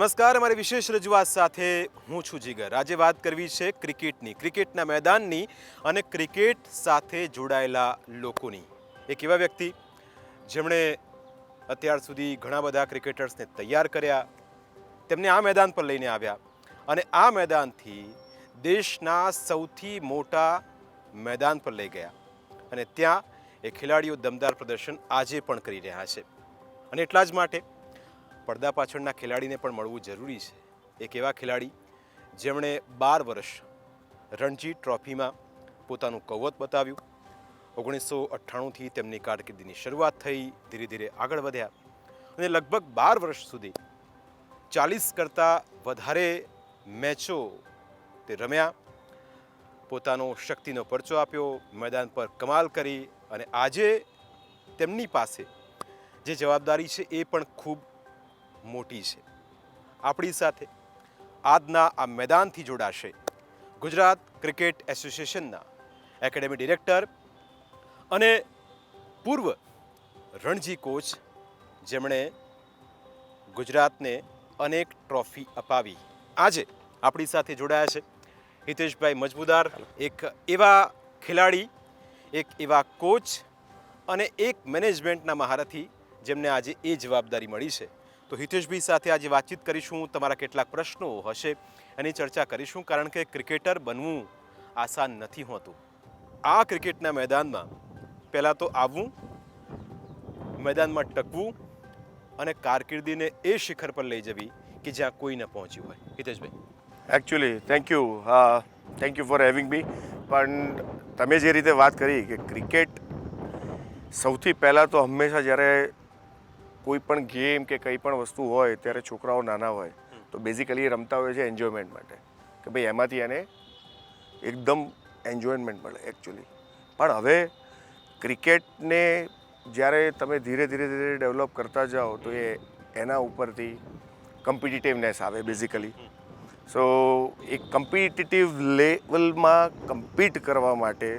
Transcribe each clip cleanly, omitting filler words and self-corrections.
નમસ્કાર, અમારી વિશેષ રજૂઆત સાથે હું છું જીગર। આજે વાત કરવી છે ક્રિકેટની, ક્રિકેટના મેદાનની અને ક્રિકેટ સાથે જોડાયેલા લોકોની। એક એવા વ્યક્તિ જેમણે અત્યાર સુધી ઘણા બધા ક્રિકેટર્સને તૈયાર કર્યા, તેમને આ મેદાન પર લઈને આવ્યા અને આ મેદાનથી દેશના સૌથી મોટા મેદાન પર લઈ ગયા અને ત્યાં એ ખેલાડીઓ દમદાર પ્રદર્શન આજે પણ કરી રહ્યા છે અને એટલા જ માટે પડદા પાછળના ખેલાડીને પણ મળવું જરૂરી છે। એક એવા ખેલાડી જેમણે 12 વર્ષ રણજી ટ્રોફીમાં પોતાનું કૌવત બતાવ્યું। 1998થી તેમની કારકિર્દીની શરૂઆત થઈ, ધીરે ધીરે આગળ વધ્યા અને લગભગ 12 વર્ષ સુધી 40 કરતાં વધારે મેચો તે રમ્યા, પોતાનો શક્તિનો પરચો આપ્યો, મેદાન પર કમાલ કરી અને આજે તેમની પાસે જે જવાબદારી છે એ પણ ખૂબ મોટી છે। આપણી સાથે આજના આ મેદાનથી જોડાશે ગુજરાત ક્રિકેટ એસોસિએશનના એકેડેમી ડિરેક્ટર અને પૂર્વ રણજી કોચ, જેમણે ગુજરાતને અનેક ટ્રોફી અપાવી, આજે આપણી સાથે જોડાયા છે હિતેશભાઈ મજમુદાર। એક એવા ખેલાડી, એક એવા કોચ અને એક મેનેજમેન્ટના મહારથી જેમને આજે એ જવાબદારી મળી છે। તો હિતેશભાઈ સાથે આજે વાતચીત કરીશું, તમારા કેટલાક પ્રશ્નો હશે એની ચર્ચા કરીશું, કારણ કે ક્રિકેટર બનવું આસાન નથી હોતું। આ ક્રિકેટના મેદાનમાં પહેલાં તો આવવું, મેદાનમાં ટકવું અને કારકિર્દીને એ શિખર પર લઈ જવી કે જ્યાં કોઈ ન પહોંચ્યું હોય। Hiteshbhai, actually thank you for having મી। પણ તમે જે રીતે વાત કરી કે ક્રિકેટ સૌથી પહેલાં તો હંમેશા જ્યારે કોઈ પણ ગેમ કે કંઈ પણ વસ્તુ હોય ત્યારે છોકરાઓ નાના હોય તો બેઝિકલી રમતા હોય છે એન્જોયમેન્ટ માટે, કે ભાઈ એમાંથી એને એકદમ એન્જોયમેન્ટ મળે એકચ્યુઅલી। પણ હવે ક્રિકેટને જ્યારે તમે ધીરે ધીરે ડેવલપ કરતા જાઓ તો એના ઉપરથી કમ્પિટિટિવનેસ આવે બેઝિકલી। સો એક કમ્પિટિટિવ લેવલમાં કમ્પીટ કરવા માટે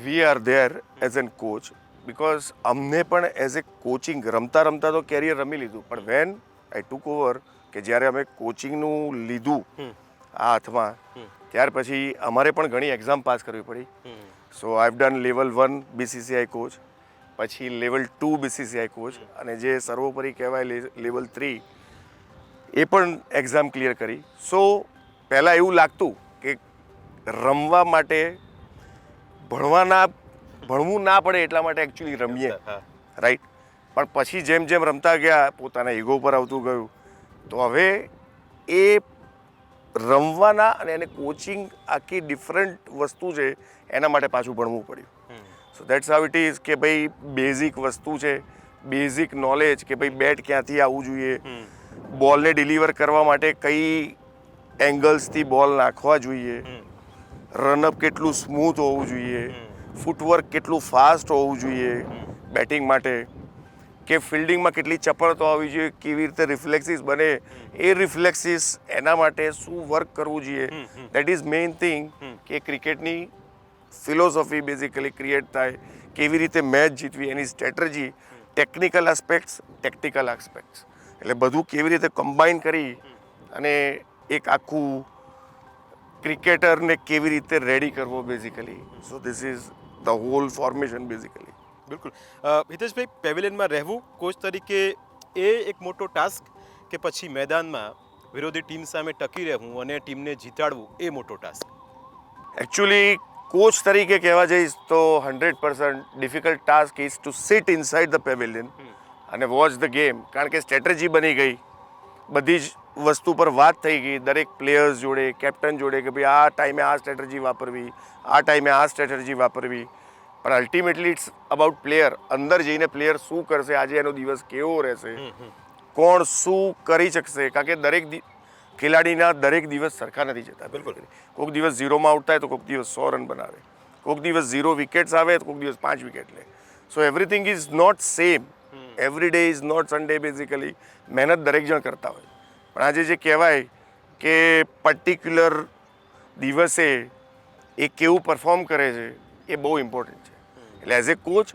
we are there as an coach, because અમને પણ એઝ એ કોચિંગ રમતા રમતા તો કેરિયર રમી લીધું, પણ વેન આઈ ટુક ઓવર કે જ્યારે અમે કોચિંગનું લીધું આ હાથમાં, ત્યાર પછી અમારે પણ ઘણી એક્ઝામ પાસ કરવી પડી। So I have done level 1 BCCI coach, પછી લેવલ 2 BCCI કોચ, અને જે સર્વોપરી કહેવાય લેવલ 3 એ પણ એક્ઝામ ક્લિયર કરી। સો પહેલાં એવું લાગતું કે રમવા માટે ભણવું ના પડે એટલા માટે એકચ્યુઅલી રમીએ, રાઈટ। પણ પછી જેમ જેમ રમતા ગયા પોતાના ઈગો પર આવતું ગયું, તો હવે એ રમવાના અને એને કોચિંગ આખી ડિફરન્ટ વસ્તુ છે, એના માટે પાછું ભણવું પડ્યું। સો દેટ્સ હાઉ ઇટ ઇઝ કે ભાઈ બેઝિક વસ્તુ છે, બેઝિક નોલેજ કે ભાઈ બેટ ક્યાંથી આવવું જોઈએ, બોલને ડિલિવર કરવા માટે કઈ એંગલ્સથી બોલ નાખવા જોઈએ, રનઅપ કેટલું સ્મૂથ હોવું જોઈએ, ફૂટવર્ક કેટલું ફાસ્ટ હોવું જોઈએ બેટિંગ માટે, કે ફિલ્ડિંગમાં કેટલી ચપળતા હોવી જોઈએ, કેવી રીતે રિફ્લેક્સિસ બને, એ રિફ્લેક્સિસ એના માટે શું વર્ક કરવું જોઈએ, દેટ ઇઝ મેઇન થિંગ કે ક્રિકેટની ફિલોસોફી બેઝિકલી ક્રિએટ થાય, કેવી રીતે મેચ જીતવી, એની strategy, technical aspects, tactical aspects, એટલે બધું કેવી રીતે કમ્બાઈન કરી અને એક આખું ક્રિકેટરને કેવી રીતે રેડી કરવો basically. So this is the whole formation basically. બિલકુલ। હિતેશભાઈ, પેવેલિયનમાં રહેવું કોચ તરીકે એ એક મોટો ટાસ્ક કે પછી મેદાનમાં વિરોધી ટીમ સામે ટકી રહેવું અને ટીમને જીતાડવું એ મોટો ટાસ્ક? એકચ્યુઅલી કોચ તરીકે કહેવા જઈશ તો 100% difficult task is to sit inside the pavilion અને વોચ ધ ગેમ, કારણ કે સ્ટ્રેટેજી બની ગઈ, બધી જ વસ્તુ પર વાત થઈ ગઈ દરેક પ્લેયર્સ જોડે, કેપ્ટન જોડે, કે ભાઈ આ ટાઈમે આ સ્ટ્રેટેજી વાપરવી, આ ટાઈમે આ સ્ટ્રેટેજી વાપરવી, પણ અલ્ટિમેટલી ઇટ્સ અબાઉટ પ્લેયર। અંદર જઈને પ્લેયર શું કરશે, આજે એનો દિવસ કેવો રહેશે, કોણ શું કરી શકશે, કારણ કે દરેક ખેલાડીના દરેક દિવસ સરખા નથી જતા। બિલકુલ, કોઈક દિવસ 0માં આઉટ થાય તો કોઈક દિવસ 100 રન બનાવે, કોઈક દિવસ 0 વિકેટ્સ આવે તો કોઈક દિવસ 5 વિકેટ લે। So everything is not same, every day is not Sunday basically. મહેનત દરેક જણ કરતા હોય, પણ આજે જે કહેવાય કે પર્ટિક્યુલર દિવસે એ કેવું પરફોર્મ કરે છે એ બહુ ઇમ્પોર્ટન્ટ છે। એટલે as a coach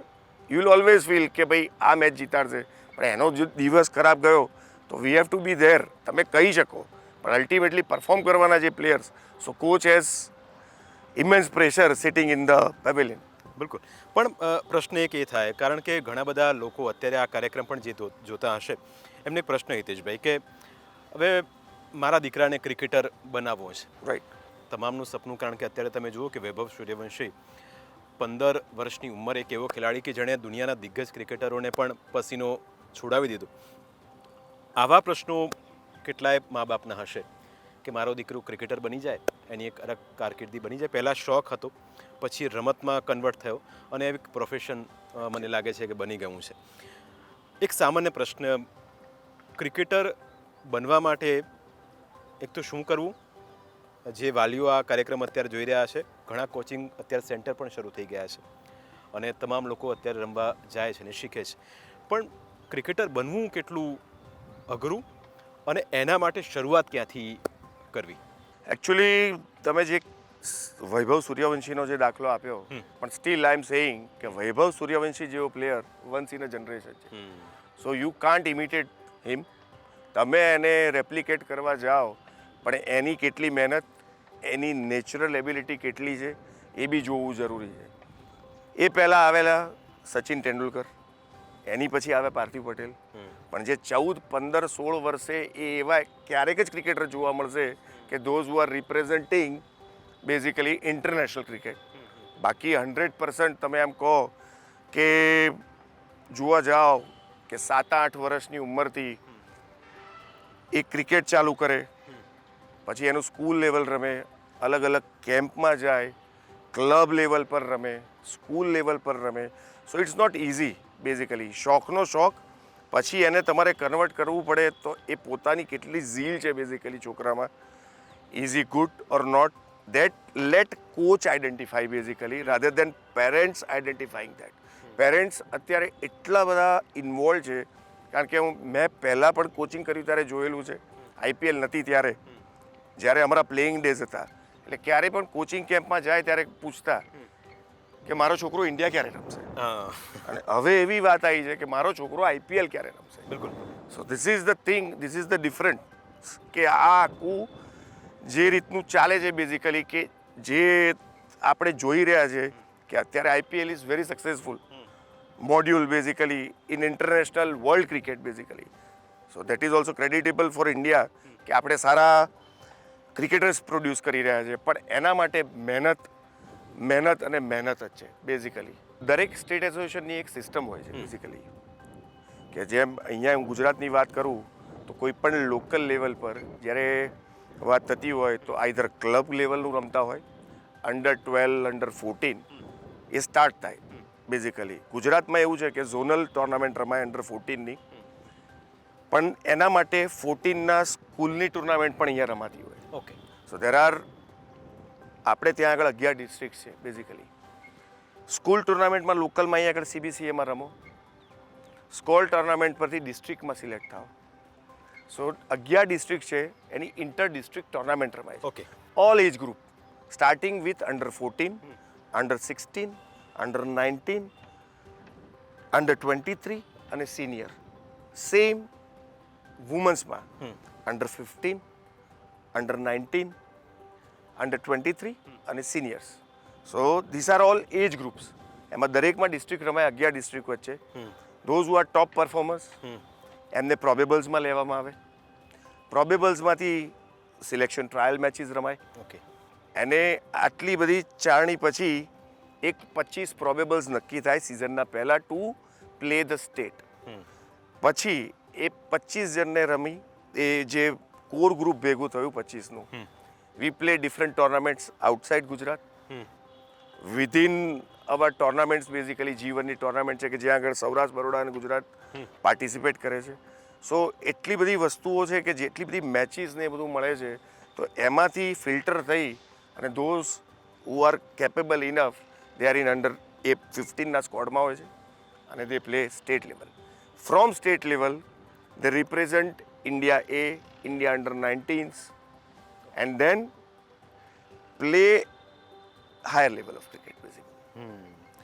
you will always feel કે ભાઈ આ મેચ જીતાડશે, પણ એનો જો દિવસ ખરાબ ગયો તો we have to be there. તમે કહી શકો પણ અલ્ટિમેટલી પરફોર્મ કરવાના જે players, so coach has immense pressure sitting in the pavilion. બિલકુલ. પણ પ્રશ્ન એક એ થાય, કારણ કે ઘણા બધા લોકો અત્યારે આ કાર્યક્રમ પણ જે જોતા હશે, એમને એક પ્રશ્ન હિતેશભાઈ કે હવે મારા દીકરાને ક્રિકેટર બનાવવો છે, રાઈટ. તમામનું સપનું. કારણ કે અત્યારે તમે જુઓ કે વૈભવ સૂર્યવંશી 15 વર્ષની ઉંમર એક એવો ખેલાડી કે જેણે દુનિયાના દિગ્ગજ ક્રિકેટરોને પણ પસીનો છોડાવી દીધો. આવા પ્રશ્નો કેટલાય મા બાપના હશે કે મારો દીકરો ક્રિકેટર બની જાય, એની એક અલગ કારકિર્દી બની જાય. પહેલાં શોખ હતો, પછી રમતમાં કન્વર્ટ થયો અને એક પ્રોફેશન મને લાગે છે કે બની ગયું છે. એક સામાન્ય પ્રશ્ન, ક્રિકેટર બનવા માટે એક તો શું કરવું? જે વાલીઓ આ કાર્યક્રમ અત્યારે જોઈ રહ્યા છે, ઘણા કોચિંગ અત્યારે સેન્ટર પણ શરૂ થઈ ગયા છે અને તમામ લોકો અત્યારે રમવા જાય છે અને શીખે છે. પણ ક્રિકેટર બનવું કેટલું અઘરું અને એના માટે શરૂઆત ક્યાંથી કરવી? એકચ્યુઅલી તમે જે વૈભવ સૂર્યવંશીનો જે દાખલો આપ્યો, પણ સ્ટીલ આઈ એમ સેઇંગ કે વૈભવ સૂર્યવંશી જેવો player once in a generation છે. સો યુ કાન્ટ ઇમિટેટ હિમ. તમે એને રેપ્લિકેટ કરવા જાઓ પણ એની કેટલી મહેનત, એની નેચરલ એબિલિટી કેટલી છે એ બી જોવું જરૂરી છે. એ પહેલાં આવેલા સચિન તેંડુલકર, એની પછી આવે પાર્થિવ પટેલ. પણ જે 14, 15, 16 વર્ષે એ એવા ક્યારેક જ ક્રિકેટર જોવા મળશે કે those who R representing basically international cricket. બાકી 100% તમે એમ કહો કે જોવા જાઓ કે 7-8 વર્ષની ઉંમરથી એ ક્રિકેટ ચાલુ કરે, પછી એનું સ્કૂલ લેવલ રમે, અલગ અલગ કેમ્પમાં જાય, ક્લબ લેવલ પર રમે, સ્કૂલ લેવલ પર રમે. So it's not easy basically. શોખનો શોખ, પછી એને તમારે કન્વર્ટ કરવું પડે તો એ પોતાની કેટલી ઝીલ છે બેઝિકલી છોકરામાં. Is he good or not, that let coach identify basically rather than parents identifying that. Parents અત્યારે એટલા બધા ઇન્વોલ્વ છે, કારણ કે મેં પહેલાં પણ કોચિંગ કર્યું ત્યારે જોયેલું છે. આઈપીએલ નથી ત્યારે, જ્યારે અમારા પ્લેઇંગ ડેઝ હતા, એટલે ક્યારે પણ કોચિંગ કેમ્પમાં જાય ત્યારે પૂછતા કે મારો છોકરો ઇન્ડિયા ક્યારે રમશે. અને હવે એવી વાત આવી છે કે મારો છોકરો આઈપીએલ ક્યારે રમશે. બિલકુલ. સો this is the thing, this is the different કે આ આખું જે રીતનું ચાલે છે બેઝિકલી, કે જે આપણે જોઈ રહ્યા છે કે અત્યારે IPL is very successful module basically in international world cricket basically. So that is also creditable for India કે આપણે સારા ક્રિકેટર્સ પ્રોડ્યુસ કરી રહ્યા છે. પણ એના માટે મહેનત અને મહેનત જ છે બેઝિકલી. દરેક સ્ટેટ એસોસિએશનની એક સિસ્ટમ હોય છે બેઝિકલી, કે જેમ અહીંયા હું ગુજરાતની વાત કરું તો કોઈ પણ લોકલ લેવલ પર જ્યારે વાત થતી હોય તો આઈધર ક્લબ લેવલનું રમતા હોય, અંડર-12, અંડર-14 એ સ્ટાર્ટ થાય બેઝિકલી. ગુજરાતમાં એવું છે કે ઝોનલ ટુર્નામેન્ટ રમાય અંડર-14ની, પણ એના માટે 14ના સ્કૂલની ટુર્નામેન્ટ પણ અહીંયા રમાતી હોય. ઓકે. સો દેર આર, આપણે ત્યાં આગળ 11 ડિસ્ટ્રિક્ટ છે બેઝિકલી. સ્કૂલ ટુર્નામેન્ટમાં લોકલમાં અહીંયા આગળ CBCAમાં રમો, સ્કોલ ટુર્નામેન્ટ પરથી ડિસ્ટ્રિક્ટમાં સિલેક્ટ થાઓ. સો 11 ડિસ્ટ્રિક્ટ છે, એની ઇન્ટર ડિસ્ટ્રિક્ટ ટુર્નામેન્ટ રમાય છે. Okay. All age group starting with અંડર-14, અંડર-16, અંડર-19, અંડર-23 અને સિનિયર. સેમ વુમન્સમાં અંડર-15, અંડર-19, અંડર-23 અને seniors. So this are all age groups. એમાં દરેકમાં ડિસ્ટ્રિક્ટ રમાય 11 ડિસ્ટ્રિક્ટ વચ્ચે. ધોઝ હુ આર ટોપ પરફોર્મર્સ એમને પ્રોબેબલ્સમાં લેવામાં આવે. પ્રોબેબલ્સમાંથી સિલેક્શન ટ્રાયલ મેચીસ રમાય. ઓકે. એને આટલી બધી ચારણી પછી એક 25 પ્રોબેબલ્સ નક્કી થાય સિઝનના પહેલાં ટુ પ્લે ધ સ્ટેટ. પછી એ 25 જણને રમી, એ જે કોર ગ્રુપ ભેગું થયું 25નું, we play different tournaments outside Gujarat, within our tournaments basically. જીવનની ટુર્નામેન્ટ છે કે જ્યાં આગળ સૌરાષ્ટ્ર, બરોડા અને ગુજરાત પાર્ટિસિપેટ કરે છે. સો એટલી બધી વસ્તુઓ છે કે જેટલી બધી મેચીસ ને એ બધું મળે છે, તો એમાંથી ફિલ્ટર થઈ અને those who are capable enough they are in under એ 15ના સ્કોડમાં હોય છે અને they play state level. From state level they represent India એ, India under nineteens and then play higher level of cricket basically.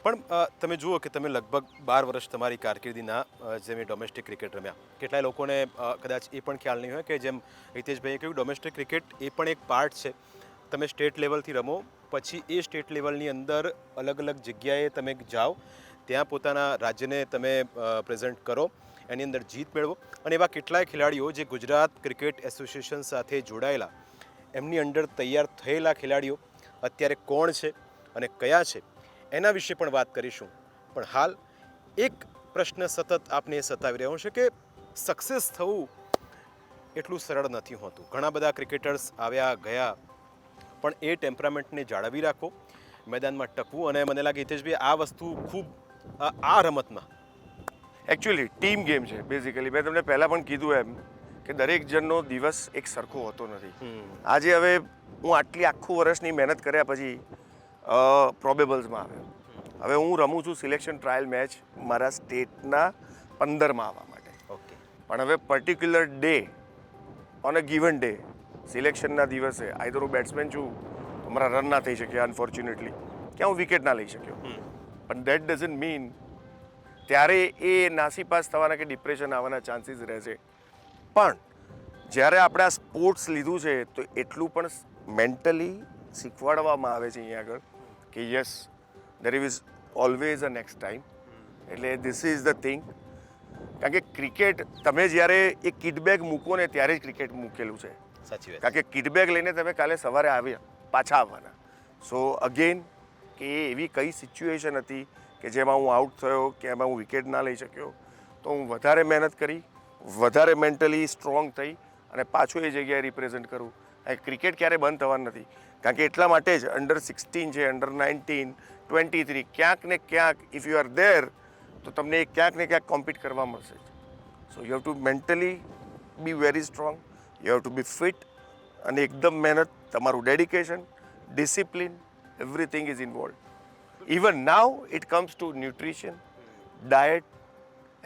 પણ તમે જુઓ કે તમે લગભગ 12 વર્ષ તમારી કારકિર્દીના જેમ ડોમેસ્ટિક ક્રિકેટ રમ્યા, કેટલાય લોકોને કદાચ એ પણ ખ્યાલ નહીં હોય કે જેમ હિતેશભાઈએ કહ્યું ડોમેસ્ટિક ક્રિકેટ એ પણ એક પાર્ટ છે. તમે સ્ટેટ લેવલથી રમો, પછી એ સ્ટેટ લેવલની અંદર અલગ અલગ જગ્યાએ તમે જાઓ, ત્યાં પોતાના રાજ્યને તમે પ્રેઝન્ટ કરો, એની અંદર જીત મેળવો. અને એવા કેટલાય ખેલાડીઓ જે ગુજરાત ક્રિકેટ એસોસિએશન સાથે જોડાયેલા, એમની અંદર તૈયાર થયેલા ખેલાડીઓ અત્યારે કોણ છે અને કયા છે એના વિશે પણ વાત કરીશું. પણ હાલ એક પ્રશ્ન સતત આપને સતાવી રહ્યો છે કે સક્સેસ થવું એટલું સરળ નથી હોતું. ઘણા બધા ક્રિકેટર્સ આવ્યા ગયા, પણ એ ટેમ્પરામેન્ટને જાળવી રાખો, મેદાનમાં ટકવું. અને મને લાગે હિતેશભાઈ આ વસ્તુ ખૂબ આ રમતમાં એકચ્યુઅલી ટીમ ગેમ છે બેઝિકલી. મેં તમને પહેલાં પણ કીધું એમ કે દરેક જણનો દિવસ એક સરખો હોતો નથી. આજે હવે હું આખું વર્ષની મહેનત કર્યા પછી પ્રોબેબલ્સમાં આવ્યો. હવે હું રમું છું સિલેક્શન ટ્રાયલ મેચ મારા સ્ટેટના 15માં આવવા માટે. ઓકે. પણ હવે particular day on a given day સિલેક્શનના દિવસે આઈધર હું બેટ્સમેન છું તો મારા રન ના થઈ શક્યા અનફોર્ચ્યુનેટલી, ક્યાં હું વિકેટ ના લઈ શક્યો. પણ દેટ ડઝન્ટ મીન ત્યારે એ નાસીપાસ થવાના કે ડિપ્રેશન આવવાના ચાન્સીસ રહે છે. પણ જ્યારે આપણે આ સ્પોર્ટ્સ લીધું છે તો એટલું પણ મેન્ટલી શીખવાડવામાં આવે છે અહીંયા આગળ કે yes there is always a next time. એટલે ધીસ ઇઝ ધ થિંગ. કારણ કે ક્રિકેટ તમે જ્યારે એ કિટબેગ મૂકો ને ત્યારે જ ક્રિકેટ મૂકેલું છે. સાચી વાત. કારણ કે કિટબેગ લઈને તમે કાલે સવારે આવ્યા પાછા આવવાના. સો અગેન કે એ એવી કઈ સિચ્યુએશન હતી કે જેમાં હું આઉટ થયો કે એમાં હું વિકેટ ના લઈ શક્યો, તો હું વધારે મહેનત કરી, વધારે મેન્ટલી સ્ટ્રોંગ થઈ અને પાછું એ જગ્યાએ રિપ્રેઝન્ટ કરું. ક્રિકેટ ક્યારે બંધ થવાનું નથી. કારણ કે એટલા માટે જ અંડર-16 છે, અંડર-19, 23, ક્યાંક ને ક્યાંક ઇફ યુ આર ધેર તો તમને ક્યાંક ને ક્યાંક કોમ્પિટ કરવા મળશે. So you have to mentally be very strong, you have to be fit, અને એકદમ મહેનત, તમારું dedication, discipline, everything is involve. Even now it comes to nutrition, diet,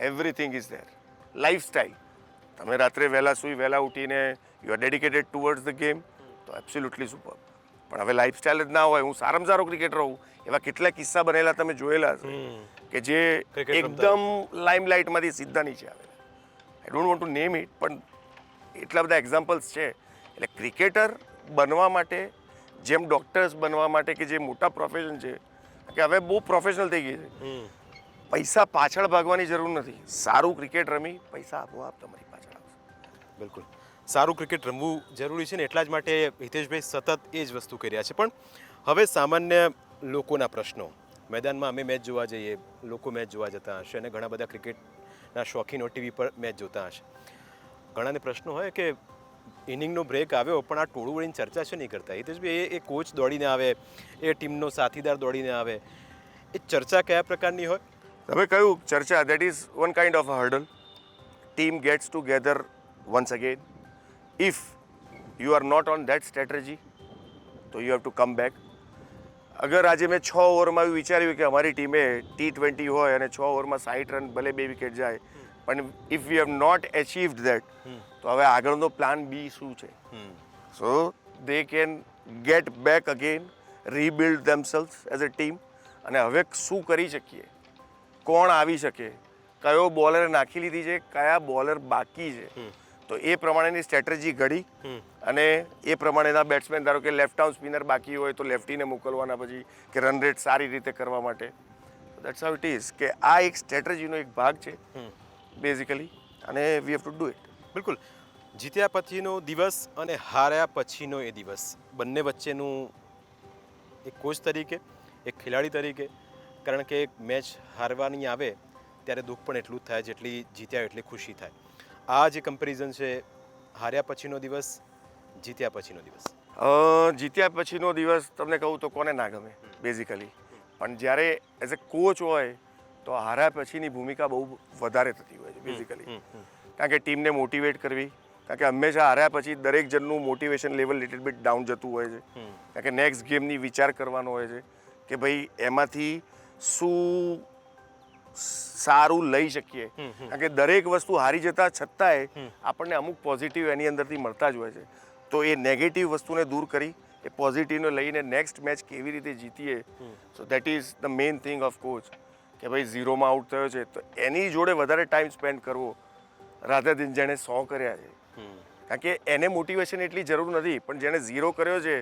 everything is there. Lifestyle, તમે રાત્રે વહેલા સૂઈ વહેલા ઉઠીને you are dedicated towards the game તો એબ્સોલ્યુટલી સુપર. પણ હવે લાઈફસ્ટાઈલ જ ના હોય, હું સારામાં સારો ક્રિકેટર હોઉં, એવા કેટલા કિસ્સા બનેલા તમે જોયેલા હશે કે જે એકદમ લાઇમલાઇટમાંથી સીધા નીચે આવેલા. I don't want to name it, પણ એટલા બધા એક્ઝામ્પલ્સ છે. એટલે ક્રિકેટર બનવા માટે, જેમ ડૉક્ટર્સ બનવા માટે કે જે મોટા પ્રોફેશન છે, કે હવે બહુ પ્રોફેશનલ થઈ ગઈ છે, પૈસા પાછળ ભાગવાની જરૂર નથી. સારું ક્રિકેટ રમી પૈસા આપોઆપ તમારી પાછળ આવશે. બિલકુલ, સારું ક્રિકેટ રમવું જરૂરી છે ને એટલા જ માટે હિતેશભાઈ સતત એ જ વસ્તુ કરી રહ્યા છે. પણ હવે સામાન્ય લોકોના પ્રશ્નો, મેદાનમાં અમે મેચ જોવા જઈએ, લોકો મેચ જોવા જતા હશે અને ઘણા બધા ક્રિકેટના શોખીનો ટીવી પર મેચ જોતા હશે. ઘણાને પ્રશ્નો હોય કે ઇનિંગનો બ્રેક આવ્યો પણ આ ટોળું વળીને ચર્ચા છે નહીં કરતા. હિતેશભાઈ એ કોચ દોડીને આવે, એ ટીમનો સાથીદાર દોડીને આવે, એ ચર્ચા કયા પ્રકારની હોય? તમે કહ્યું ચર્ચા, that is one kind of a hurdle. Team gets together once again. If you are not on that strategy તો you have to come back. અગર આજે મેં 6 ઓવરમાં એવું વિચાર્યું કે અમારી ટીમે T20 હોય અને 6 ઓવરમાં 60 રન ભલે 2 વિકેટ જાય, પણ if you have not achieved that તો હવે આગળનો પ્લાન બી શું છે? So they can get back again, rebuild themselves as a team. અને હવે શું કરી શકીએ, કોણ આવી શકે, કયો બોલર નાખી લીધી છે, કયા બોલર બાકી છે, તો એ પ્રમાણેની સ્ટ્રેટેજી ઘડી અને એ પ્રમાણેના બેટ્સમેન, ધારો કે લેફ્ટ આર્મ સ્પિનર બાકી હોય તો લેફ્ટીને મોકલવાના પછી કે રન રેટ સારી રીતે કરવા માટે. દેટ્સ હાઉ ઇટ ઇઝ કે આ એક સ્ટ્રેટેજીનો એક ભાગ છે બેઝિકલી, અને વી હેવ ટુ ડુ ઇટ. બિલકુલ. જીત્યા પછીનો દિવસ અને હાર્યા પછીનો એ દિવસ, બંને વચ્ચેનું એક કોચ તરીકે, એક ખેલાડી તરીકે, કારણ કે એક મેચ હારવાની આવે ત્યારે દુઃખ પણ એટલું જ થાય જેટલી જીત્યા એટલી ખુશી થાય. આ જે કમ્પેરિઝન છે, હાર્યા પછીનો દિવસ, જીત્યા પછીનો દિવસ. જીત્યા પછીનો દિવસ તમને કહું તો કોને ના ગમે બેઝિકલી, પણ જ્યારે એઝ અ કોચ હોય તો હાર્યા પછીની ભૂમિકા બહુ વધારે થતી હોય છે બેઝિકલી. કારણ કે ટીમને મોટિવેટ કરવી, કારણ કે હંમેશા હાર્યા પછી દરેક જણનું motivation level little bit down જતું હોય છે. કારણ કે નેક્સ્ટ ગેમની વિચાર કરવાનો હોય છે કે ભાઈ એમાંથી શું સારું લઈ શકીએ. કારણ કે દરેક વસ્તુ હારી જતા છતાંય આપણને અમુક પોઝિટિવ એની અંદરથી મળતા જ હોય છે. તો એ નેગેટિવ વસ્તુને દૂર કરી એ પોઝિટિવને લઈને નેક્સ્ટ મેચ કેવી રીતે જીતીએ. So that is the main thing of coach કે ભાઈ 0માં આઉટ થયો છે તો એની જોડે વધારે ટાઈમ સ્પેન્ડ કરવો રાધર દેન જેણે 100 કર્યા છે. કારણ કે એને મોટિવેશન એટલી જરૂર નથી, પણ જેણે 0 કર્યો છે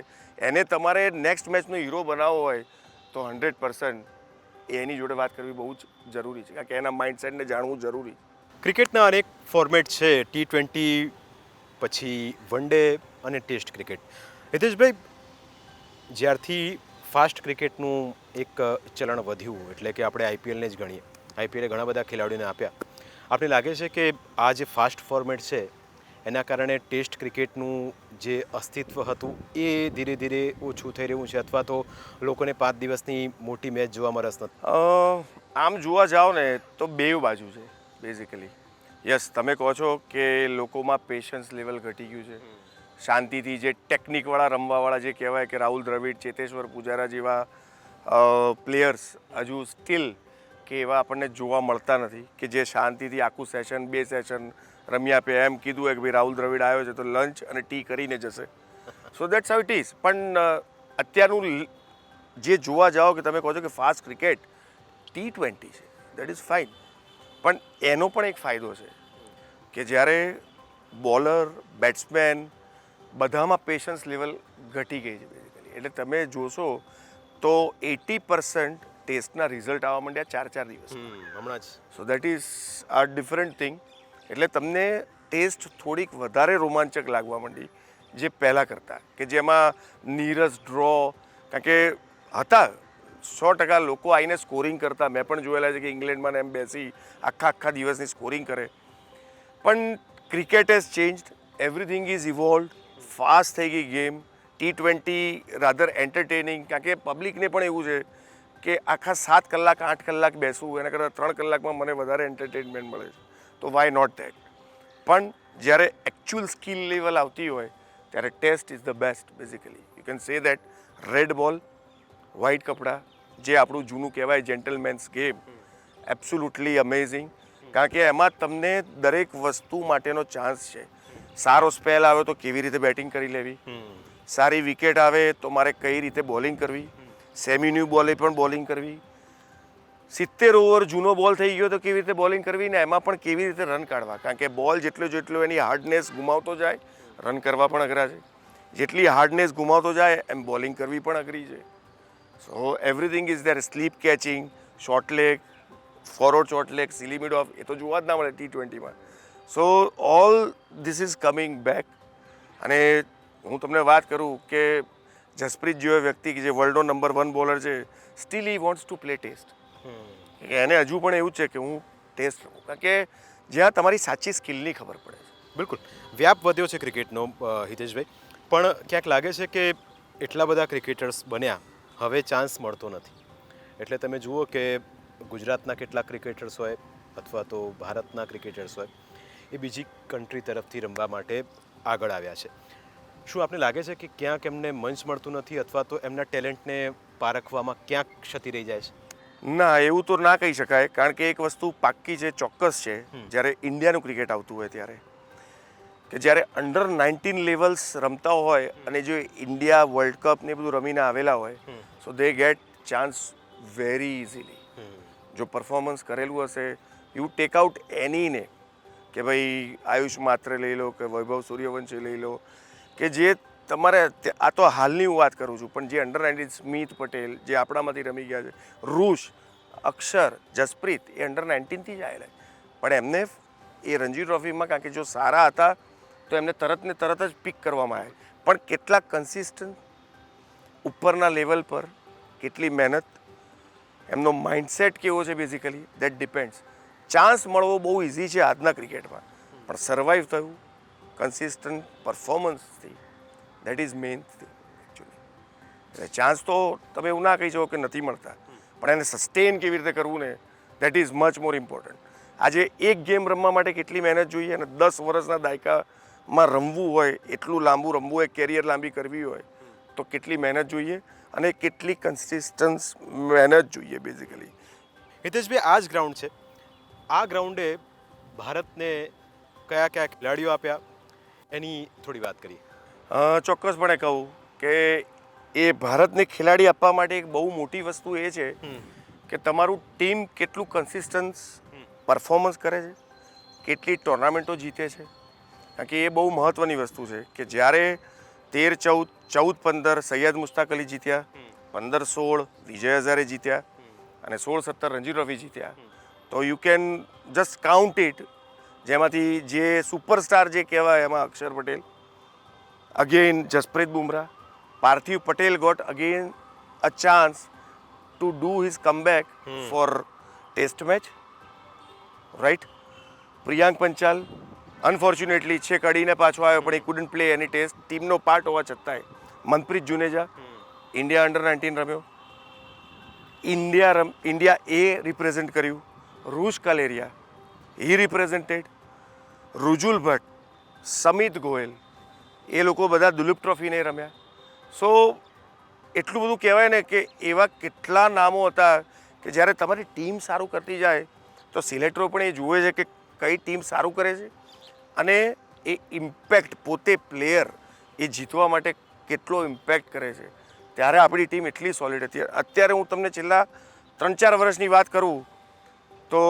એને તમારે નેક્સ્ટ મેચનો હીરો બનાવવો હોય તો 100% એની જોડે વાત કરવી બહુ જ જરૂરી છે, કારણ કે એના માઇન્ડસેટને જાણવું જરૂરી. ક્રિકેટના અનેક ફોર્મેટ છે, T20 પછી વન ડે અને ટેસ્ટ ક્રિકેટ. હિતેશભાઈ, જ્યારથી ફાસ્ટ ક્રિકેટનું એક ચલણ વધ્યું, એટલે કે આપણે IPLને જ ગણીએ, IPLએ ઘણા બધા ખેલાડીઓને આપ્યા, આપને લાગે છે કે આ જે ફાસ્ટ ફોર્મેટ છે એના કારણે ટેસ્ટ ક્રિકેટનું જે અસ્તિત્વ હતું એ ધીરે ધીરે ઓછું થઈ રહ્યું છે, અથવા તો લોકોને 5 દિવસની મોટી મેચ જોવામાં રસ નથી? આમ જોવા જાઓ ને તો બેવ બાજુ છે બેઝિકલી. યસ, તમે કહો છો કે લોકોમાં પેશન્સ લેવલ ઘટી ગયું છે. શાંતિથી જે ટેકનિકવાળા રમવાવાળા જે કહેવાય કે રાહુલ દ્રવિડ, ચેતેશ્વર પૂજારા જેવા પ્લેયર્સ હજુ સ્ટીલ કે એવા આપણને જોવા મળતા નથી કે જે શાંતિથી આખું સેશન 2 સેશન રમી આપે. એમ કીધું હોય કે ભાઈ રાહુલ દ્રવિડ આવ્યો છે તો લંચ અને ટી કરીને જશે. સો દેટ્સ હાઉ ઇટ ઇઝ. પણ અત્યારનું જે જોવા જાઓ કે તમે કહો છો કે ફાસ્ટ ક્રિકેટ T20 છે, દેટ ઇઝ ફાઇન, પણ એનો પણ એક ફાયદો છે કે જ્યારે બોલર, બેટ્સમેન બધામાં પેશન્સ લેવલ ઘટી ગઈ છે બેઝિકલી. એટલે તમે જોશો તો 80% ટેસ્ટના રિઝલ્ટ આવવા માંડ્યા 4-4 દિવસ હમણાં જ. સો દેટ ઇઝ આ ડિફરન્ટ થિંગ. એટલે તમને ટેસ્ટ થોડીક વધારે રોમાંચક લાગવા માંડી જે પહેલાં કરતાં, કે જેમાં નીરસ ડ્રો, કારણ કે હતા 100% લોકો આવીને સ્કોરિંગ કરતા. મેં પણ જોયેલા છે કે ઇંગ્લેન્ડમાં એમ બેસી આખા દિવસની સ્કોરિંગ કરે. પણ cricket has changed, everything is evolved, fast થઈ ગઈ ગેમ. T20 રાધર એન્ટરટેનિંગ, કારણ કે પબ્લિકને પણ એવું છે કે આખા 7 કલાક 8 કલાક બેસવું એના કરતાં 3 કલાકમાં મને વધારે એન્ટરટેનમેન્ટ મળે છે, તો વાય નોટ ધેટ. પણ જ્યારે એકચ્યુઅલ સ્કિલ લેવલ આવતી હોય ત્યારે test is the best basically. You can say that red ball, white કપડાં, જે આપણું જૂનું કહેવાય જેન્ટલમેન્સ ગેમ, એબ્સોલ્યુટલી અમેઝિંગ. કારણ કે એમાં તમને દરેક વસ્તુ માટેનો ચાન્સ છે. સારો સ્પેલ આવે તો કેવી રીતે બેટિંગ કરી લેવી, સારી વિકેટ આવે તો મારે કઈ રીતે બોલિંગ કરવી, સેમી ન્યૂ બોલે પણ બોલિંગ કરવી, 70 ઓવર જૂનો બોલ થઈ ગયો તો કેવી રીતે બોલિંગ કરવી, ને એમાં પણ કેવી રીતે રન કાઢવા. કારણ કે બોલ જેટલો એની હાર્ડનેસ ગુમાવતો જાય, રન કરવા પણ અઘરા છે. જેટલી હાર્ડનેસ ગુમાવતો જાય એમ બોલિંગ કરવી પણ અઘરી છે. So everything is there. Slip catching, short leg, forward short leg, silly mid off, એ તો જોવા જ ના મળે T20માં. So all this is coming back. અને હું તમને વાત કરું કે જસપ્રીત જેવો વ્યક્તિ કે જે વર્લ્ડનો નંબર 1 બોલર છે, still he wants to play test. એને હજુ પણ એવું જ છે કે હું ટેસ્ટ રમું, કારણ કે જ્યાં તમારી સાચી સ્કિલની ખબર પડે છે. બિલકુલ, વ્યાપ વધ્યો છે ક્રિકેટનો હિતેશભાઈ, પણ ક્યાંક લાગે છે કે એટલા બધા ક્રિકેટર્સ બન્યા, હવે ચાન્સ મળતો નથી. એટલે તમે જુઓ કે ગુજરાતના કેટલાક ક્રિકેટર્સ હોય અથવા તો ભારતના ક્રિકેટર્સ હોય, એ બીજી કન્ટ્રી તરફથી રમવા માટે આગળ આવ્યા છે. શું આપને લાગે છે કે ક્યાંક એમને મંચ મળતું નથી, અથવા તો એમના ટેલેન્ટને પારખવામાં ક્યાંક ક્ષતિ રહી જાય છે? ના, એવું તો ના કહી શકાય, કારણ કે એક વસ્તુ પાક્કી છે, ચોક્કસ છે. જ્યારે ઇન્ડિયાનું ક્રિકેટ આવતું હોય ત્યારે, કે જ્યારે અંડર 19 લેવલ્સ રમતા હોય અને જો ઇન્ડિયા વર્લ્ડ કપ ને બધું રમીને આવેલા હોય, so they get chance very easily. જો પરફોર્મન્સ કરેલું હશે, યુ ટેક આઉટ એનીને, કે ભાઈ આયુષ માત્રે લઈ લો, કે વૈભવ સૂર્યવંશી લઈ લો, કે જે તમારે, આ તો હાલની હું વાત કરું છું, પણ જે અંડર 19, સ્મિથ પટેલ જે આપણામાંથી રમી ગયા છે, રૂશ, અક્ષર, જસપ્રીત, એ અંડર 19થી જ આવેલા. પણ એમને એ રણજી ટ્રોફીમાં, કારણ કે જો સારા હતા તો એમને તરત જ પિક કરવામાં આવે. પણ કેટલા કન્સિસ્ટન્ટ, ઉપરના લેવલ પર કેટલી મહેનત, એમનો માઇન્ડસેટ કેવો છે બેઝિકલી, દેટ ડિપેન્ડ્સ. ચાન્સ મળવો બહુ ઇઝી છે આજના ક્રિકેટમાં, પણ સર્વાઈવ થયું કન્સિસ્ટન્ટ પરફોર્મન્સથી, that is main thing actually. એટલે ચાન્સ તો તમે એવું ના કહી શકો કે નથી મળતા, પણ એને સસ્ટેન કેવી રીતે કરવું ને, that is much more important. આજે એક ગેમ રમવા માટે કેટલી મહેનત જોઈએ, અને 10 વર્ષના દાયકામાં રમવું હોય, એટલું લાંબુ રમવું હોય, કેરિયર લાંબી કરવી હોય તો કેટલી મહેનત જોઈએ અને કેટલી કન્સિસ્ટન્સ મહેનત જોઈએ બેઝિકલી. હિતેશભાઈ, આ જ ગ્રાઉન્ડ છે, આ ગ્રાઉન્ડે ભારતને કયા કયા ખેલાડીઓ આપ્યા એની થોડી વાત કરીએ. ચોક્કસપણે કહું કે એ ભારતને ખેલાડી આપવા માટે એક બહુ મોટી વસ્તુ એ છે કે તમારું ટીમ કેટલું કન્સિસ્ટન્સ પરફોર્મન્સ કરે છે, કેટલી ટુર્નામેન્ટો જીતે છે. કારણ કે એ બહુ મહત્ત્વની વસ્તુ છે કે જ્યારે 13-14, 14-15 સૈયદ મુશ્તાક અલી જીત્યા, 15-16 વિજય હઝારે જીત્યા અને 16-17 રણજી ટ્રોફી જીત્યા, તો you can just count it. જેમાંથી જે સુપરસ્ટાર જે કહેવાય એમાં Axar Patel, again Jasprit Bumrah, Parthiv Patel got again a chance to do his comeback for test match, right. Priyank Panchal unfortunately છેક અડીને પાછો આવ્યો પણ એ કુડન્ટ પ્લે એની ટેસ્ટ ટીમનો પાર્ટ હોવા છતાંય. મનપ્રીત જુનેજા ઇન્ડિયા અંડર-19 રમ્યો, ઇન્ડિયા એ રિપ્રેઝેન્ટ કર્યું. રૂશ કાલેરિયા હી રિપ્રેઝેન્ટેડ. રુજુલ ભટ્ટ, સમિત ગોયલ એ લોકો બધા દુલીપ ટ્રોફી નહીં રમ્યા. સો એટલું બધું કહેવાય ને કે એવા કેટલા નામો હતા કે જ્યારે તમારી ટીમ સારું કરતી જાય તો સિલેક્ટરો પણ એ જુએ છે કે કઈ ટીમ સારું કરે છે અને એ ઇમ્પેક્ટ પોતે પ્લેયર એ જીતવા માટે કેટલો ઇમ્પેક્ટ કરે છે. ત્યારે આપણી ટીમ એટલી સોલિડ હતી. અત્યારે હું તમને છેલ્લા 3-4 વર્ષની વાત કરું તો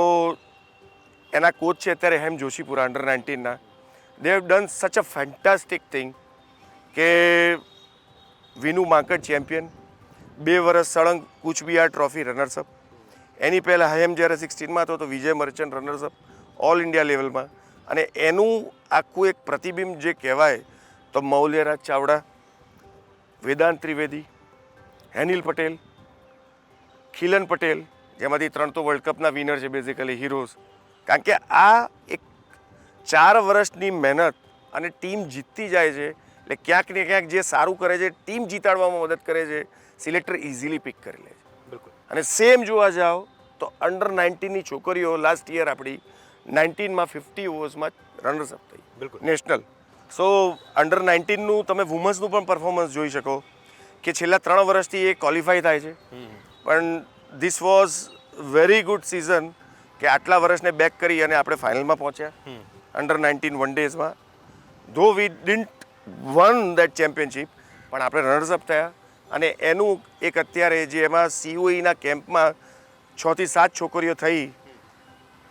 એના કોચ છે અત્યારે હેમ જોશીપુરા અંડર-19ના. They have done such a fantastic thing કે વિનુ માંકડ ચેમ્પિયન, 2 વર્ષ સળંગ કુચબિહાર ટ્રોફી રનર્સઅપ. એની પહેલાં હેમ જ્યારે 16માં હતો તો વિજય મર્ચન્ટ રનર્સઅપ ઓલ ઇન્ડિયા લેવલમાં. અને એનું આખું એક પ્રતિબિંબ જે કહેવાય તો મૌલ્યરાજ ચાવડા, વેદાંત ત્રિવેદી, હેનિલ પટેલ, ખિલન પટેલ, જેમાંથી 3 તો વર્લ્ડ કપના વિનર છે બેઝિકલી હીરોઝ. કારણ કે આ એક 4 વર્ષની મહેનત અને ટીમ જીતતી જાય છે એટલે ક્યાંક ને ક્યાંક જે સારું કરે છે ટીમ જીતાડવામાં મદદ કરે છે સિલેક્ટર ઇઝીલી પિક કરી લે છે. બિલકુલ. અને સેમ જોવા જાઓ તો અંડર-19ની છોકરીઓ લાસ્ટ યર આપણી 19માં 50 ઓવર્સમાં રનર્સઅપ થઈ. બિલકુલ. નેશનલ. સો અંડર-19નું તમે વુમન્સનું પણ પરફોર્મન્સ જોઈ શકો કે છેલ્લા 3 વર્ષથી એ ક્વોલિફાય થાય છે. પણ this was very good season કે આટલા વર્ષને બેક કરી અને આપણે ફાઇનલમાં પહોંચ્યા અંડર-19 વન ડેઝમાં. ધો વી ડિન્ટ વન દેટ ચેમ્પિયનશિપ પણ આપણે રનર્સઅપ થયા. અને એનું એક અત્યારે જે એમાં સીઓઈના કેમ્પમાં 6 થી 7 છોકરીઓ થઈ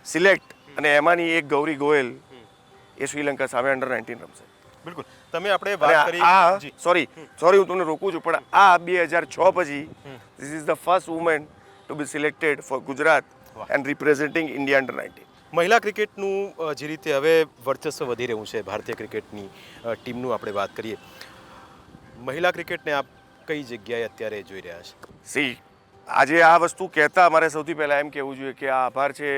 સિલેક્ટ અને એમાંની એક ગૌરી ગોયલ એ શ્રીલંકા સામે અંડર-19 રમશે. બિલકુલ. તમે આપણે વાત કરી આ જી. સોરી હું તમને રોકું છું પણ આ 2006 પછી this is the first women to be selected for Gujarat and representing India under nineteen. મહિલા ક્રિકેટનું જે રીતે હવે વર્ચસ્વ વધી રહ્યું છે ભારતીય ક્રિકેટની ટીમનું આપણે વાત કરીએ, મહિલા ક્રિકેટને આપ કઈ જગ્યાએ અત્યારે જોઈ રહ્યા છે? સી આજે આ વસ્તુ કહેતા અમારે સૌથી પહેલાં એમ કહેવું જોઈએ કે આ આભાર છે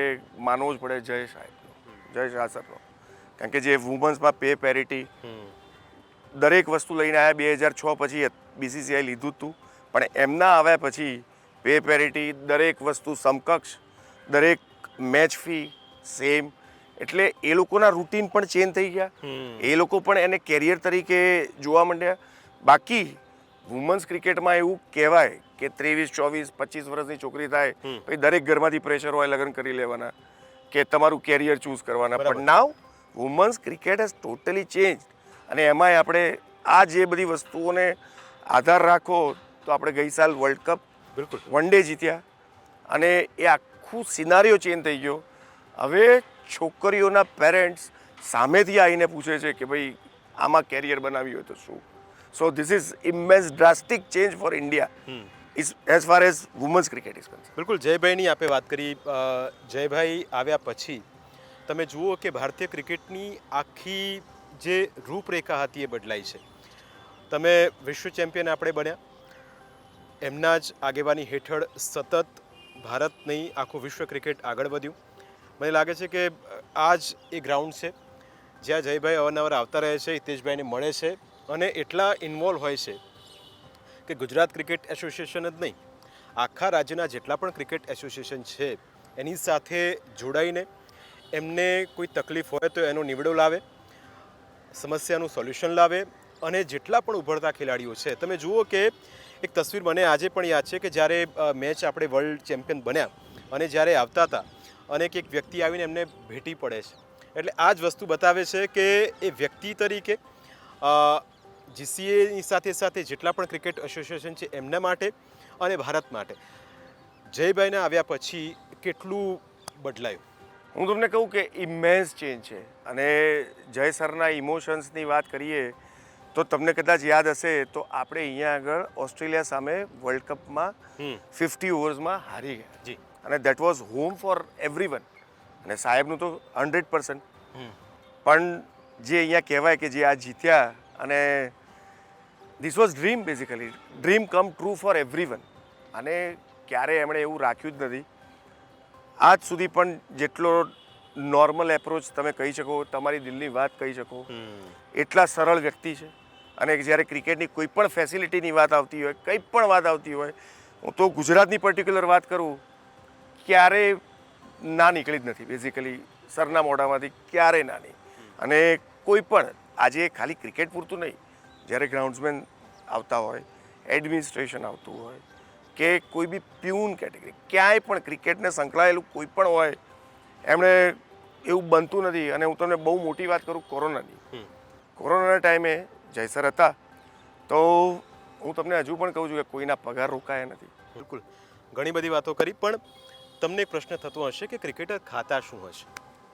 માનવો જ પડે જય સાહેબનો, જય શાહ સરનો. કારણ કે જે વુમન્સમાં પે પેરિટી દરેક વસ્તુ લઈને આવ્યા 2006 પછી BCCI લીધું હતું પણ એમના આવ્યા પછી પે પેરિટી દરેક વસ્તુ સમકક્ષ, દરેક મેચ ફી સેમ. એટલે એ લોકોના રૂટીન પણ ચેન્જ થઈ ગયા. એ લોકો પણ એને કેરિયર તરીકે જોવા માંડ્યા. બાકી વુમન્સ ક્રિકેટમાં એવું કહેવાય કે 23, 24, 25 વર્ષની છોકરી થાય પછી દરેક ઘરમાંથી પ્રેશર હોય લગ્ન કરી લેવાના કે તમારું કેરિયર ચૂઝ કરવાના. પણ now women's cricket has totally change. અને એમાંય આપણે આ જે બધી વસ્તુઓને આધાર રાખો તો આપણે ગઈ સાલ વર્લ્ડ કપ બિલકુલ વન ડે જીત્યા અને એ આખું સિનારીઓ ચેન્જ થઈ ગયો. હવે છોકરીઓના પેરેન્ટ્સ સામેથી આવીને પૂછે છે કે ભાઈ આમાં કેરિયર બનાવી હોય તો શું. So this is immense drastic change for India is as far as women's cricket is concern. બિલકુલ. જયભાઈની આપે વાત કરી. જયભાઈ આવ્યા પછી તમે જુઓ કે ભારતીય ક્રિકેટની આખી જે રૂપરેખા હતી એ બદલાઈ છે. તમે વિશ્વ ચેમ્પિયન આપણે બન્યા, એમના જ આગેવાની હેઠળ સતત ભારતની આખું વિશ્વ ક્રિકેટ આગળ વધ્યું. મને લાગે છે કે આ જ એ ગ્રાઉન્ડ છે જ્યાં જયભાઈ અવારનવાર આવતા રહે છે, હિતેશભાઈને મળે છે અને એટલા ઇન્વોલ્વ હોય છે કે ગુજરાત ક્રિકેટ એસોસિએશન જ નહીં, આખા રાજ્યના જેટલા પણ ક્રિકેટ એસોસિએશન છે એની સાથે જોડાઈને એમને કોઈ તકલીફ હોય તો એનો નિવડો લાવે, સમસ્યાનું સોલ્યુશન લાવે. અને જેટલા પણ ઉભરતા ખેલાડીઓ છે તમે જુઓ કે એક તસવીર મને આજે પણ યાદ છે કે જ્યારે મેચ આપણે વર્લ્ડ ચેમ્પિયન બન્યા અને જ્યારે આવતા હતા અને એક વ્યક્તિ આવીને એમને ભેટી પડે છે. એટલે આ જ વસ્તુ બતાવે છે કે એ વ્યક્તિ તરીકે જીસીએની સાથે સાથે જેટલા પણ ક્રિકેટ એસોસિએશન છે એમના માટે અને ભારત માટે જયભાઈના આવ્યા પછી કેટલું બદલાયું? હું તમને કહું કે ઇમેન્સ ચેન્જ છે. અને જય સરના ઇમોશન્સની વાત કરીએ તો તમને કદાચ યાદ હશે તો આપણે અહીંયા આગળ ઓસ્ટ્રેલિયા સામે વર્લ્ડ કપમાં 50 ઓવર્સમાં હારી ગયા જી. અને that was home for everyone. અને સાહેબનું તો 100%. પણ જે અહીંયા કહેવાય કે જે આ જીત્યા અને this was dream, basically dream come true for everyone. અને ક્યારે એમણે એવું રાખ્યું જ નથી આજ સુધી. પણ જેટલો નોર્મલ એપ્રોચ તમે કહી શકો, તમારી દિલની વાત કહી શકો, એટલા સરળ વ્યક્તિ છે. અને જ્યારે ક્રિકેટની કોઈ પણ ફેસિલિટીની વાત આવતી હોય, કંઈ પણ વાત આવતી હોય, હું તો ગુજરાતની પર્ટિક્યુલર વાત કરું, ક્યારેય ના નીકળી જ નથી બેઝિકલી સરના મોઢામાંથી, ક્યારેય ના નહીં. અને કોઈ પણ આજે ખાલી ક્રિકેટ પૂરતું નહીં, જ્યારે ગ્રાઉન્ડ્સમેન આવતા હોય, એડમિનિસ્ટ્રેશન આવતું હોય કે કોઈ બી પ્યુન કેટેગરી, ક્યાંય પણ ક્રિકેટને સંકળાયેલું કોઈ પણ હોય, એમણે એવું બનતું નથી. અને હું તમને બહુ મોટી વાત કરું કોરોનાની. કોરોનાના ટાઈમે જય સર હતા તો હું તમને હજુ પણ કહું છું કે કોઈના પગાર રોકાયા નથી. બિલકુલ, ઘણી બધી વાતો કરી. પણ તમને એક પ્રશ્ન થતો હશે કે ક્રિકેટર ખાતા શું હશે,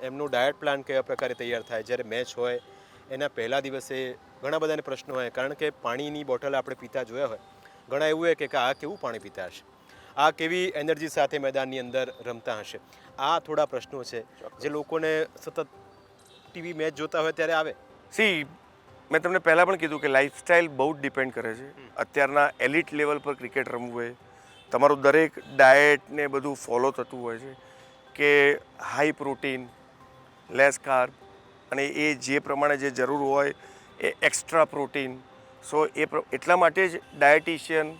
એમનું ડાયટ પ્લાન કેવા પ્રકારે તૈયાર થાય, જ્યારે મેચ હોય એના પહેલા દિવસે ઘણા બધાને પ્રશ્નો હોય. કારણ કે પાણીની બોટલ આપણે પીતા જોયા હોય, ઘણા એવું હોય કે આ કેવું પાણી પીતા હશે, આ કેવી એનર્જી સાથે મેદાનની અંદર રમતા હશે. આ થોડા પ્રશ્નો છે જે લોકોને સતત ટીવી મેચ જોતા હોય ત્યારે આવે. સી, મેં તમને પહેલાં પણ કીધું કે લાઈફસ્ટાઈલ બહુ જ ડિપેન્ડ કરે છે. અત્યારના એલિટ લેવલ પર ક્રિકેટ રમવું હોય, તમારું દરેક ડાયટ ને બધું ફોલો થતું હોય છે કે હાઈ પ્રોટીન, લેસ કાર્બ, અને એ જે પ્રમાણે જે જરૂર હોય એ એક્સ્ટ્રા પ્રોટીન. સો એટલા માટે જ dietitian,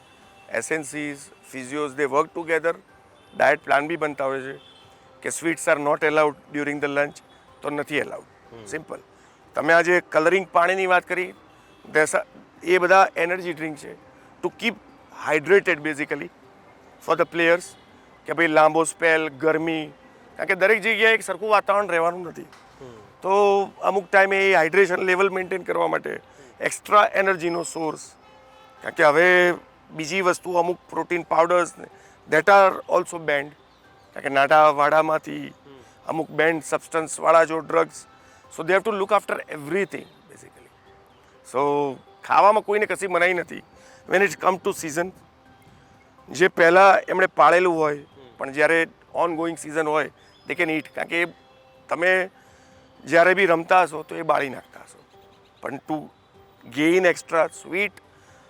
SNCs, physios, they work together. Diet plan બી બનતા હોય છે કે sweets are not allowed during the lunch, તો નથી એલાઉડ. સિમ્પલ. તમે આજે કલરિંગ પાણીની વાત કરી, એ બધા એનર્જી ડ્રિંક છે to keep hydrated basically for the players. કે ભાઈ લાંબો સ્પેલ, ગરમી, કારણ કે દરેક જગ્યાએ એક સરખું વાતાવરણ રહેવાનું નથી. તો અમુક ટાઈમે એ હાઇડ્રેશન લેવલ મેન્ટેન કરવા માટે એક્સ્ટ્રા એનર્જીનો સોર્સ. કારણ કે હવે બીજી વસ્તુ, અમુક protein powders that are also banned. કારણ કે નાટાવાડામાંથી અમુક બેન્ડ સબસ્ટન્સવાળા જો drugs, so they have to look after everything basically. So ખાવામાં કોઈને કશી મનાઈ નથી when it's come to season. જે પહેલાં એમણે પાળેલું હોય પણ જ્યારે ઓન ગોઈંગ સિઝન હોય દે કેન ઈટ. કારણ કે તમે જ્યારે બી રમતા હશો તો એ બાળી નાખતા હશો. પણ to gain extra sweet,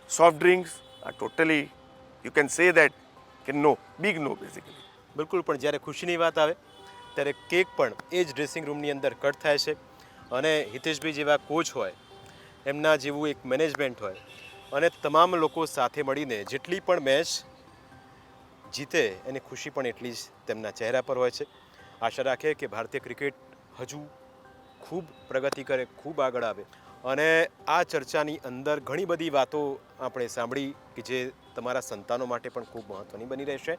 soft drinks are totally, you can say that કે નો, બિગ નો બેઝિકલી. બિલકુલ. પણ જ્યારે ખુશીની વાત આવે ત્યારે કેક પણ એ જ ડ્રેસિંગ રૂમની અંદર કટ થાય છે. અને હિતેશભાઈ જેવા કોચ હોય, એમના જેવું એક મેનેજમેન્ટ હોય, અને તમામ લોકો સાથે મળીને જેટલી પણ મેચ જીતે એની ખુશી પણ એટલી જ તેમના ચહેરા પર હોય છે. આશા રાખે કે ભારતીય ક્રિકેટ હજુ ખૂબ પ્રગતિ કરે, ખૂબ આગળ આવે. અને આ ચર્ચાની અંદર ઘણી બધી વાતો આપણે સાંભળી કે જે તમારા સંતાનો માટે પણ ખૂબ મહત્ત્વની બની રહેશે.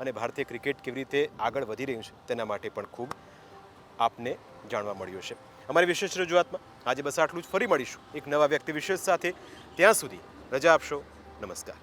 અને ભારતીય ક્રિકેટ કેવી રીતે આગળ વધી રહ્યું છે તેના માટે પણ ખૂબ આપને જાણવા મળ્યું છે. અમારી વિશેષ રજૂઆતમાં આજે બસ આટલું જ. ફરી મળીશું એક નવા વ્યક્તિ વિશેષ સાથે. ત્યાં સુધી રજા આપશો. નમસ્કાર.